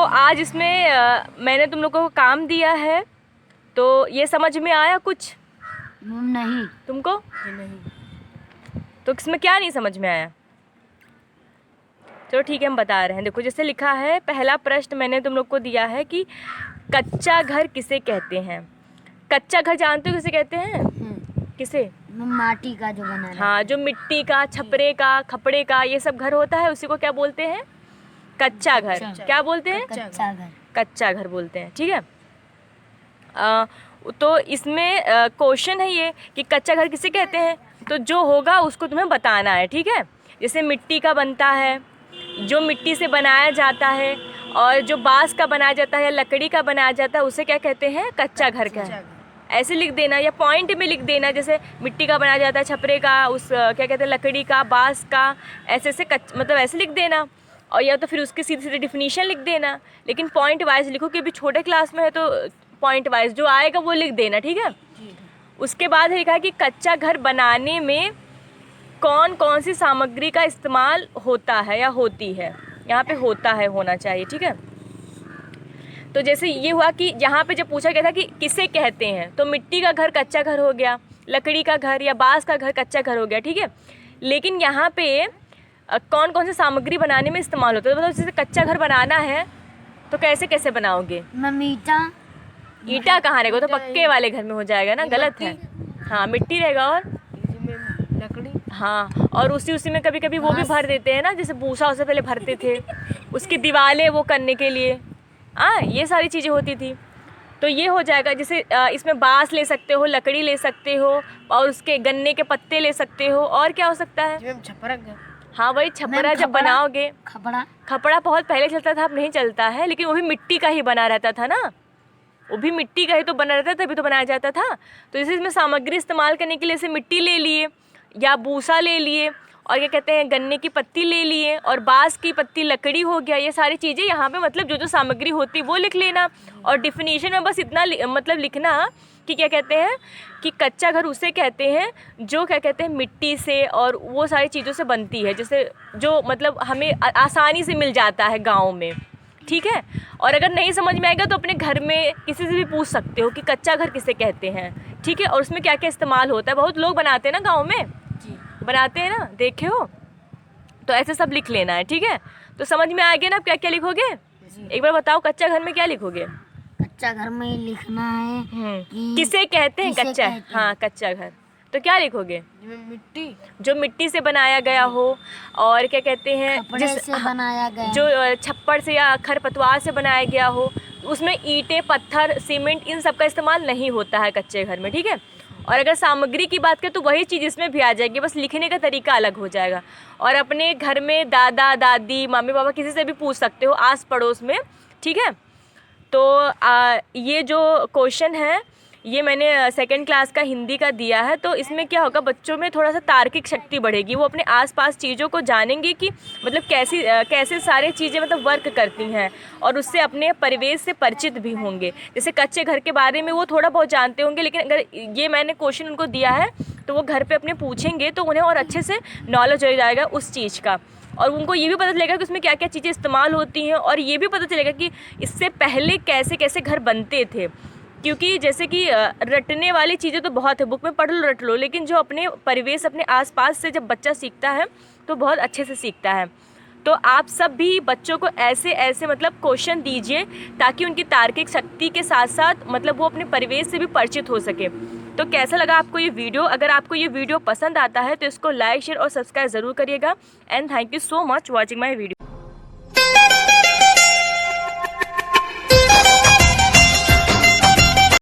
आज इसमें मैंने तुम लोगों को काम दिया है, तो ये समझ में आया कुछ? नहीं। तुमको? नहीं। तो इसमें क्या नहीं समझ में आया? चलो ठीक है, हम बता रहे हैं। देखो, जैसे लिखा है, पहला प्रश्न मैंने तुम लोग को दिया है कि कच्चा घर किसे कहते हैं। कच्चा घर जानते हो किसे कहते हैं? किसे? माटी का जो बना है। हाँ, जो मिट्टी का, छपरे का, खपड़े का, ये सब घर होता है, उसी को क्या बोलते हैं? कच्चा घर। क्या बोलते हैं? कच्चा घर। कच्चा घर बोलते हैं। ठीक है। तो इसमें क्वेश्चन है ये कि कच्चा घर किसे कहते हैं, तो जो होगा उसको तुम्हें बताना है। ठीक है। जैसे मिट्टी का बनता है, जो मिट्टी से बनाया जाता है, और जो बांस का बनाया जाता है या लकड़ी का बनाया जाता है, उसे क्या कहते हैं? कच्चा घर का है। ऐसे लिख देना या पॉइंट में लिख देना, जैसे मिट्टी का बनाया जाता है, छपरे का, उस क्या कहते हैं, लकड़ी का, बांस का, ऐसे ऐसे मतलब ऐसे लिख देना। और या तो फिर उसकी सीधी सीधी डिफिनीशन लिख देना, लेकिन पॉइंट वाइज लिखो, कि अभी छोटे क्लास में है तो पॉइंट वाइज जो आएगा वो लिख देना। ठीक है। उसके बाद लिखा है कि कच्चा घर बनाने में कौन कौन सी सामग्री का इस्तेमाल होता है या होती है। यहाँ पे होता है होना चाहिए। ठीक है। तो जैसे ये हुआ कि यहाँ पे जब पूछा गया था कि किसे कहते हैं, तो मिट्टी का घर कच्चा घर हो गया, लकड़ी का घर या बांस का घर कच्चा घर हो गया। ठीक है। लेकिन यहाँ पे कौन कौन सी सामग्री बनाने में इस्तेमाल होता है, तो मतलब जैसे कच्चा घर बनाना है तो कैसे कैसे बनाओगे? ईटा कहाँ रहेगा, तो पक्के वाले घर में हो जाएगा ना। गलत है। हाँ, मिट्टी रहेगा और लकड़ी। हाँ, और उसी में कभी कभी वो भी भर देते हैं ना, जैसे भूसा उससे पहले भरते थे, उसकी दीवारें वो करने के लिए। ये सारी चीज़ें होती थी। तो ये हो जाएगा। जैसे इसमें बांस ले सकते हो, लकड़ी ले सकते हो, और उसके गन्ने के पत्ते ले सकते हो। और क्या हो सकता है? हाँ, वही छपरा जब बनाओगे। खपड़ा बहुत पहले चलता था, अब नहीं चलता है, लेकिन वो भी मिट्टी का ही बना रहता था ना। वो भी मिट्टी का ही तो बना रहता था, तभी तो बनाया जाता था। तो जैसे इसमें सामग्री इस्तेमाल करने के लिए जैसे मिट्टी ले लिए, या भूसा ले लिए, और क्या कहते हैं, गन्ने की पत्ती ले लिए, और बांस की पत्ती, लकड़ी हो गया। ये सारी चीज़ें यहाँ पे मतलब जो जो सामग्री होती वो लिख लेना। और डिफिनीशन में बस इतना मतलब लिखना कि क्या कहते हैं कि कच्चा घर उसे कहते हैं जो क्या कहते हैं मिट्टी से और वो सारी चीज़ों से बनती है, जैसे जो मतलब हमें आसानी से मिल जाता है गाँव में। ठीक है। और अगर नहीं समझ में आएगा तो अपने घर में किसी से भी पूछ सकते हो कि कच्चा घर किसे कहते हैं। ठीक है। और उसमें क्या क्या इस्तेमाल होता है, बहुत लोग बनाते हैं ना गाँव में, बनाते हैं ना, देखे हो। तो ऐसे सब लिख लेना है। ठीक है। तो समझ में आ गया ना आप क्या क्या लिखोगे? एक बार बताओ, कच्चा घर में क्या लिखोगे? कच्चा घर में लिखना है कि किसे कहते हैं कच्चा। हाँ, कच्चा घर। तो क्या लिखोगे? जो मिट्टी से बनाया गया हो, और क्या कहते हैं बनाया गया, जो छप्पर से या खरपतवार से बनाया गया हो, उसमें ईंटें, पत्थर, सीमेंट, इन सब का इस्तेमाल नहीं होता है कच्चे घर में। ठीक है। और अगर सामग्री की बात करें तो वही चीज़ इसमें भी आ जाएगी, बस लिखने का तरीका अलग हो जाएगा। और अपने घर में दादा दादी, मम्मी पापा, किसी से भी पूछ सकते हो आस पड़ोस में। ठीक है। तो ये जो क्वेश्चन है ये मैंने सेकंड क्लास का हिंदी का दिया है। तो इसमें क्या होगा, बच्चों में थोड़ा सा तार्किक शक्ति बढ़ेगी, वो अपने आसपास चीज़ों को जानेंगे कि मतलब कैसे सारे चीज़ें मतलब वर्क करती हैं, और उससे अपने परिवेश से परिचित भी होंगे। जैसे कच्चे घर के बारे में वो थोड़ा बहुत जानते होंगे, लेकिन अगर ये मैंने क्वेश्चन उनको दिया है तो वो घर पर अपने पूछेंगे तो उन्हें और अच्छे से नॉलेज हो जाएगा उस चीज़ का। और उनको ये भी पता चलेगा कि उसमें क्या क्या चीज़ें इस्तेमाल होती हैं, और ये भी पता चलेगा कि इससे पहले कैसे कैसे घर बनते थे। क्योंकि जैसे कि रटने वाली चीज़ें तो बहुत है, बुक में पढ़ लो, रट लो, लेकिन जो अपने परिवेश, अपने आसपास से जब बच्चा सीखता है तो बहुत अच्छे से सीखता है। तो आप सब भी बच्चों को ऐसे ऐसे मतलब क्वेश्चन दीजिए, ताकि उनकी तार्किक शक्ति के साथ साथ मतलब वो अपने परिवेश से भी परिचित हो सके। तो कैसा लगा आपको ये वीडियो? अगर आपको ये वीडियो पसंद आता है तो इसको लाइक, शेयर और सब्सक्राइब ज़रूर करिएगा। And thank you so much watching my video.